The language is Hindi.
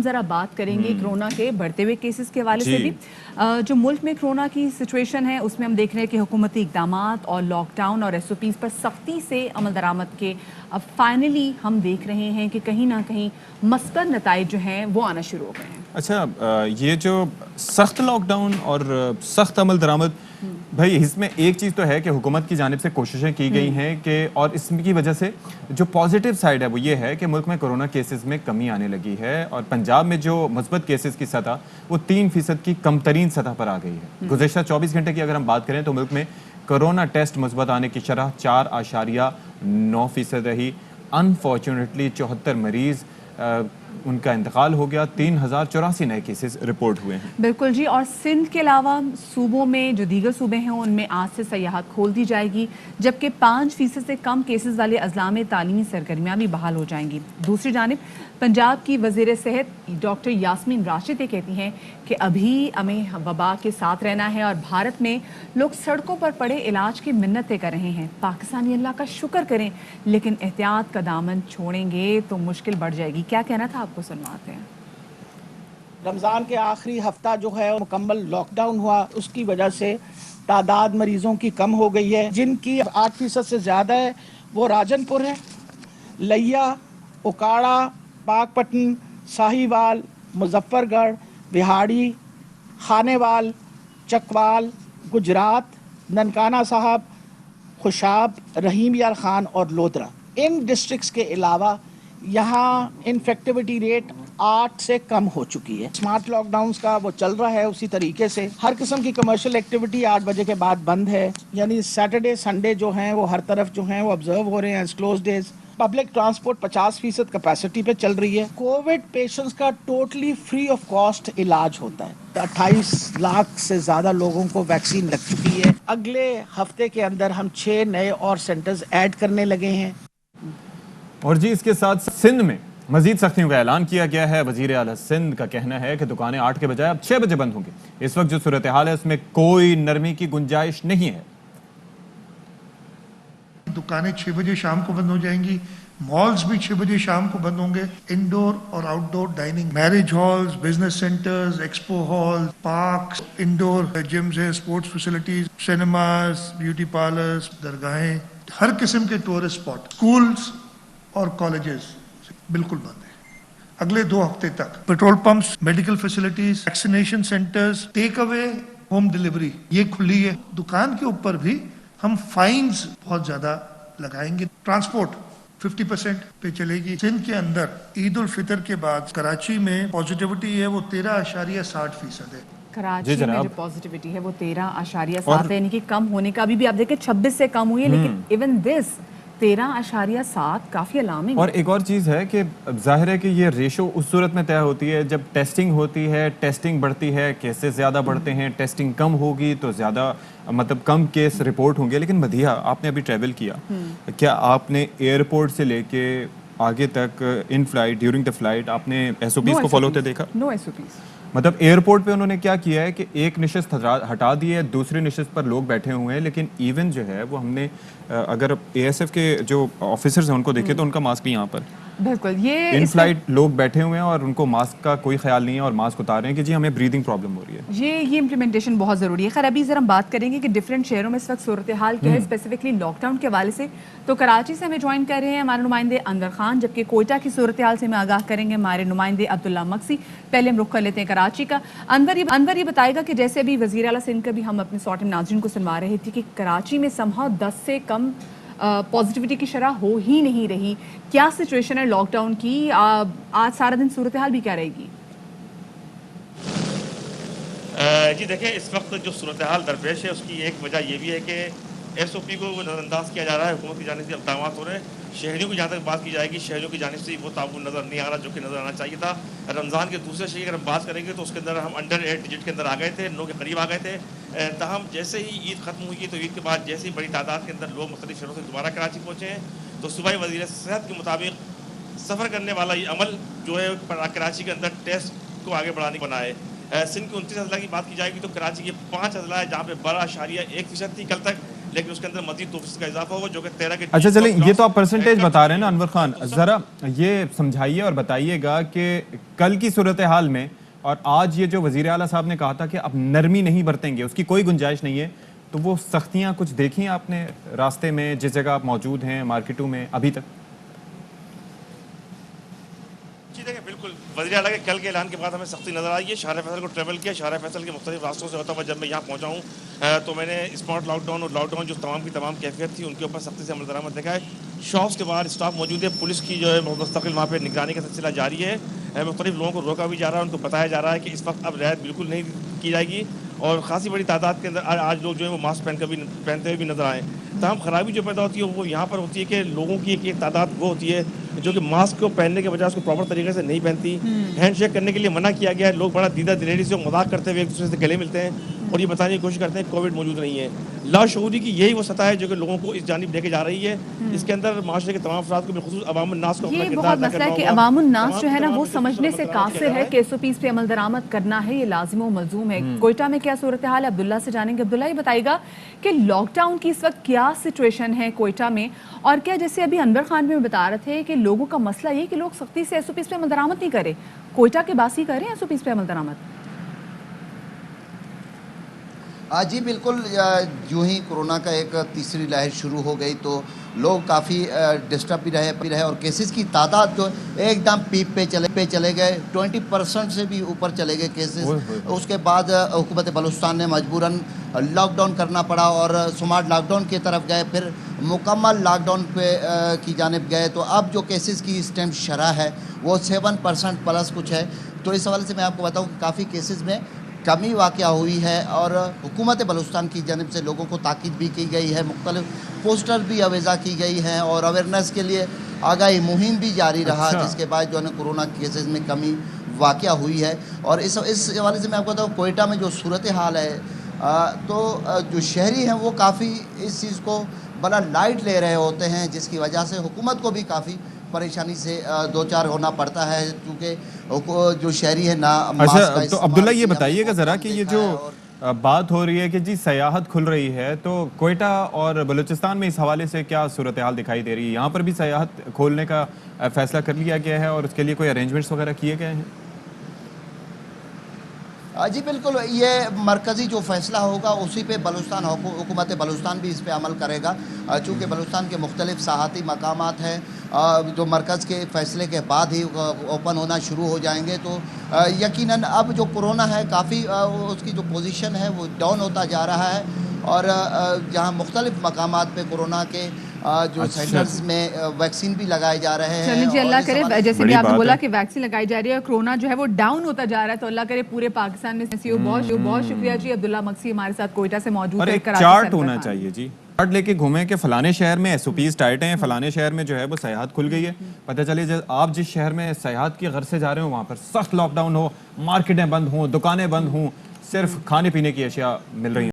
हम ज़रा बात करेंगे कोरोना के बढ़ते हुए केसेस के हवाले से भी। जो मुल्क में कोरोना की सिचुएशन है उसमें हम देख रहे हैं कि हुकूमती इक़दामात और लॉकडाउन और SOPs पर सख्ती से अमल दरामद के अब फाइनली हम देख रहे हैं कि कहीं ना कहीं मस्बत नताइज जो हैं वो आना शुरू हो गए हैं। अच्छा, ये जो सख्त लॉकडाउन और सख्त अमल दरामद, भाई इसमें एक चीज़ तो है कि हुकूमत की जानिब से कोशिशें की गई हैं कि, और इसकी वजह से जो पॉजिटिव साइड है वो ये है कि मुल्क में कोरोना केसेस में कमी आने लगी है और पंजाब में जो मुस्बत केसेस की सतह वो 3% की कम तरीन सतह पर आ गई है। गुज़श्ता 24 घंटे की अगर हम बात करें तो मुल्क में कोरोना टेस्ट मुस्बत आने की शरह 4.9% रही। अनफॉर्चुनेटली 74 मरीज़ उनका इंतकाल हो गया। 3084 नए केसेस रिपोर्ट हुए हैं। बिल्कुल जी, और सिंध के अलावा सूबों में जो दीगर सूबे हैं उनमें आज से सयाहत खोल दी जाएगी, जबकि 5% से कम केसेस वाले अजला में तालीमी सरगर्मियाँ भी बहाल हो जाएंगी। दूसरी जानिब पंजाब की वज़ीर सेहत डॉक्टर यास्मीन राशिद ये कहती हैं कि अभी हमें वबा के साथ रहना है और भारत में लोग सड़कों पर पड़े इलाज की मिन्नतें कर रहे हैं। पाकिस्तानी अल्लाह का शुक्र करें, लेकिन एहतियात का दामन छोड़ेंगे तो मुश्किल बढ़ जाएगी। क्या कहना था आपको, सुनवाते हैं। रमज़ान के आखिरी हफ्ता जो है मुकम्मल लॉकडाउन हुआ, उसकी वजह से तादाद मरीज़ों की कम हो गई है। जिनकी 8% से ज़्यादा है वो राजनपुर है, लिया, उकाड़ा, पाकपटन, साहिवाल, मुजफ्फरगढ़, बिहाड़ी, खानेवाल, चकवाल, गुजरात, ननकाना साहब, खुशाब, रहीम यार खान और लोधरा। इन डिस्ट्रिक्ट्स के अलावा यहाँ इन्फेक्टिविटी रेट 8 से कम हो चुकी है। स्मार्ट लॉकडाउन का वो चल रहा है उसी तरीके से। हर किस्म की कमर्शियल एक्टिविटी 8 बजे के बाद बंद है, यानी सैटरडे संडे जो हैं वो हर तरफ जो हैं वो ऑब्जर्व हो रहे हैं as close days. Public transport 50% capacity पे चल रही है। कोविड पेशेंट्स का टोटली फ्री ऑफ कॉस्ट इलाज होता है। 28 लाख से ज्यादा लोगों को वैक्सीन लग चुकी है। अगले हफ्ते के अंदर हम 6 नए और सेंटर्स ऐड करने लगे हैं। और जी इसके साथ सिंध में मजीद सख्तियों का ऐलान किया गया है। वजीर आला सिंध का कहना है कि दुकानें 8 के बजाय अब 6 बजे बंद होंगी। इस वक्त जो सूरत हाल है उसमें कोई नरमी की गुंजाइश नहीं है। दुकानें 6 बजे शाम को बंद हो जाएंगी। मॉल्स भी 6 बजे शाम को बंद होंगे। इंडोर और outdoor dining, marriage halls, business centres, expo hall, parks, indoor gyms हैं, sports facilities, cinemas, beauty parlours, दरगाहें, हर किस्म के टूरिस्ट स्पॉट, स्कूल्स और कॉलेजेस बिल्कुल बंद है अगले 2 हफ्ते तक। Petrol pumps, medical facilities, vaccination centres, take away, home delivery ये खुली है। दुकान के ऊपर भी हम फाइन्स बहुत ज्यादा लगाएंगे। ट्रांसपोर्ट 50% पे चलेगी। सिंध के अंदर ईद उल फितर के बाद कराची में पॉजिटिविटी है वो 13.60% है। कराची में जो पॉजिटिविटी है वो 13.7 है, यानी कि कम होने का अभी भी आप देखें 26 से कम हुई है, लेकिन इवन दिस 13.7 काफ़ी अलार्मिंग। और एक और चीज़ है कि जाहिर है कि ये रेशो उस सूरत में तय होती है जब टेस्टिंग होती है, टेस्टिंग बढ़ती है, केसेस ज़्यादा बढ़ते हैं। टेस्टिंग कम होगी तो ज़्यादा मतलब कम केस रिपोर्ट होंगे। लेकिन मधिया, आपने अभी ट्रैवल किया, क्या आपने एयरपोर्ट से लेके आगे तक in flight, during the flight आपने SOPs को फॉलो होते देखा? No SOPs। मतलब एयरपोर्ट पे उन्होंने क्या किया है कि एक निशस्त हटा दी है, दूसरी निशस्त पर लोग बैठे हुए हैं, लेकिन इवन जो है वो हमने अगर ASF के जो ऑफिसर्स हैं उनको देखे तो उनका मास्क भी यहाँ पर बिल्कुल ये इन फ्लाइट लोग बैठे हुए हैं और उनको मास्क का कोई ख्याल नहीं है और मास्क उतार रहे हैं कि जी हमें ब्रीदिंग प्रॉब्लम हो रही है। ये इम्प्लीमेंटेशन बहुत ज़रूरी है। खैर अभी ज़रा हम बात करेंगे कि डिफरेंट शहरों में इस वक्त सूरत हाल क्या है, स्पेसिफिकली लॉकडाउन के हवाले से। तो कराची से हमें ज्वाइन कर रहे हैं हमारे नुमाइंदे अनवर खान, जबकि कोयटा की सूरत हाल से हमें आगाह करेंगे हमारे नुमाइंदे अब्दुल्ला मक्सी। पहले हम रुख कर लेते हैं कराची का। अनवर ये बताएगा कि जैसे अभी वज़ीर आला सिंध का भी हम अपने सॉट नाज़रीन को सुनवा रहे थे कि कराची में समहाउ 10 से कम पॉजिटिविटी की शरह हो ही नहीं रही। क्या सिचुएशन है लॉकडाउन की? आज सारा दिन सूरत हाल भी क्या रहेगी? जी देखिए, इस वक्त जो सूरत हाल दरपेश है उसकी एक वजह यह भी है कि SOP को नज़रअंदाज किया जा रहा है। हुकूमत की जानिब से इक़दाम हो रहे हैं। शहरियों की जहाँ तक बात की जाएगी, शहरियों की जानिब से वो ताउन नज़र नहीं आ रहा जो कि नज़र आना चाहिए था। रमज़ान के दूसरे शहर की अगर हम बात करेंगे तो उसके अंदर हम अंडर 8 डिजिट के अंदर आ गए थे, 9 के करीब आ गए थे। ताहम जैसे ही ईद ख़त्म हुई तो ईद के बाद जैसे ही बड़ी तादाद के अंदर लोग मुख्तलिफ शहरों से दोबारा कराची पहुँचे हैं, तो सूबाई वज़ीर सेहत के मुताबिक सफ़र करने वाला ये अमल जो है कराची के अंदर टेस्ट को आगे बढ़ाने को बना है। सिंध के 29 अजला की बात की जाएगी तो कराची के 5 अजला है जहाँ पे 12.1% थी। कल तक लेकिन उसके अंदर मजीद 2% का इजाफा होगा जो कि 13 के अच्छा चलें, ये तो आप परसेंटेज बता रहे हैं ना अनवर खान, तो जरा ये समझाइए और बताइएगा कि कल की सूरत हाल में और आज ये जो वजीर आला साहब ने कहा था कि अब नरमी नहीं बरतेंगे, उसकी कोई गुंजाइश नहीं है, तो वो सख्तियां कुछ देखी हैं आपने रास्ते में जिस जगह आप मौजूद हैं मार्केटों में अभी तक? जी देखिए, बिल्कुल वज़ीर आला के कल के ऐलान के बाद हमें सख्ती नज़र आई है। शाहरा फैसल को ट्रैवल किया, शाहरा फैसल के मुख्तलिफ रास्तों से होता हुआ जब मैं यहाँ पहुँचा हूँ तो मैंने स्मार्ट लॉकडाउन और लॉकडाउन जो तमाम की तमाम कैफियत थी उनके ऊपर सख्ती से अमल दरामद देखा है। शॉप्स के बाहर स्टाफ मौजूद है, पुलिस की जो है मुस्तकिल वहाँ पर निगरानी का सिलसिला जारी है। मुख्तलिफ लोगों को रोका भी जा रहा है, उनको बताया जा रहा है कि इस वक्त अब रियायत बिल्कुल नहीं की जाएगी और खासी बड़ी तादाद के अंदर आज लोग जो है वो मास्क पहनते हुए भी नजर आए। तमाम खराबी जो पैदा होती है वो यहाँ पर होती है कि लोगों की एक तादाद वो होती है जो कि मास्क को पहनने के बजाय उसको प्रॉपर तरीके से नहीं पहनती। हैंड शेक करने के लिए मना किया गया है, लोग बड़ा दीदा दिलेरी से मजाक करते हुए एक दूसरे से गले मिलते हैं और ये बताने की कोशिश करते हैं कोविड मौजूद नहीं है। लाशऊरी की यही वो सतह है जो कि लोगों को इस जानिब लेके जा रही है। इसके अंदर माशरे के तमाम अफराद को बिलखुसूस अवामुन नास को अपना ये किरदार बहुत अदा मसला है करना कि होगा। अवामुन नास तमाम जो है ना तमाम वो के समझने से अमल दरामद कासिर किया जा है रहा कि एसओपीज पे अमल दरामद करना है, ये लाजिम व मलजूम है। कोयटा में क्या सूरत हाल है, अब्दुल्ला से जानेंगे। अब्दुल्ला ये बताएगा कि लॉकडाउन की इस वक्त क्या सिचुएशन है कोयटा में, और क्या जैसे अभी अनवर खान भी बता रहे थे कि लोगों का मसला ये कि लोग सख्ती से एसओपीज पे अमल दरामद नहीं करे, कोयटा के बासी करें एसओपीज पे अमल दरामद? जी बिल्कुल, यूं ही कोरोना का एक तीसरी लहर शुरू हो गई तो लोग काफ़ी डिस्टर्ब भी रहे और केसेस की तादाद जो एकदम पीक पे चले गए, 20% से भी ऊपर चले गए केसेस। उसके बाद हुकूमत बलूचिस्तान ने मजबूरन लॉकडाउन करना पड़ा और स्मार्ट लॉकडाउन की तरफ गए, फिर मुकम्मल लॉकडाउन पे की जानिब गए। तो अब जो केसेस की इस टाइम शरह है वो 7% प्लस कुछ है। तो इस हवाले से मैं आपको बताऊँ कि काफ़ी केसेस में कमी वाक़या हुई है और हुकूमत बलूचिस्तान की जानिब से लोगों को ताकीद भी की गई है, मुख्तलिफ पोस्टर भी अवेज़ा की गई हैं और अवेयरनेस के लिए आगाही मुहिम भी जारी रहा। अच्छा। जिसके बाद जो है ना कोरोना केसेस में कमी वाक़या हुई है। और इस हवाले से मैं आपको बताऊँ कोयटा में जो सूरत हाल है तो जो शहरी हैं वो काफ़ी इस चीज़ को बड़ा लाइट ले रहे होते हैं, जिसकी वजह से हुकूमत को भी काफ़ी परेशानी से दो चार होना पड़ता है, क्योंकि जो शहरी है ना मास्क का अच्छा तो इस्तेमाल अब्दुल्ला ये किया बताइएगा बहुत ज़रा कम कि ये देखा जो है और बात हो रही है कि जी सयाहत खुल रही है, तो कोयटा और बलूचिस्तान में इस हवाले से क्या सूरत हाल दिखाई दे रही है? यहाँ पर भी सयाहत खोलने का फैसला कर लिया गया है और उसके लिए कोई अरेंजमेंट्स वगैरह किए गए हैं? जी बिल्कुल, ये मरकज़ी जो फ़ैसला होगा उसी पे बलूचिस्तान हुकूमत बलूचिस्तान भी इस पे अमल करेगा। चूँकि बलूचिस्तान के मुख्तलिफ सहाती मकामात हैं जो मरकज़ के फ़ैसले के बाद ही ओपन होना शुरू हो जाएंगे। तो यकीनन अब जो कोरोना है काफ़ी उसकी जो पोजीशन है वो डाउन होता जा रहा है और जहाँ मुख्तलिफ मकामात पे कोरोना के जो अच्छा। सेंटर्स में वैक्सीन भी लगाए जा रहे हैं। चलिए जी, और अल्लाह इस करे, हवाले से जैसे भी बड़ी आपने बात बोला है। कि वैक्सीन लगाई जा रही है और कोरोना जो है वो डाउन होता जा रहा है, तो अल्लाह करे पूरे पाकिस्तान में बहुत शुक्रिया जी। अब्दुल्ला मक्सी हमारे साथ कोयटा से मौजूद और है। एक कराची चार्ट से होना अनवर खान। चाहिए जी, चार्ट लेके घूमें कि फलाने शहर में एसओपीज टाइट हैं, फलाने शहर में जो है वो सयाहत खुल गई है। पता चले जब आप जिस शहर में सयाहत की गर्ज से जा रहे हो वहाँ पर सख्त लॉकडाउन हो, मार्केटें बंद हों, दुकानें बंद हों, सिर्फ खाने पीने की अशिया मिल रही हैं।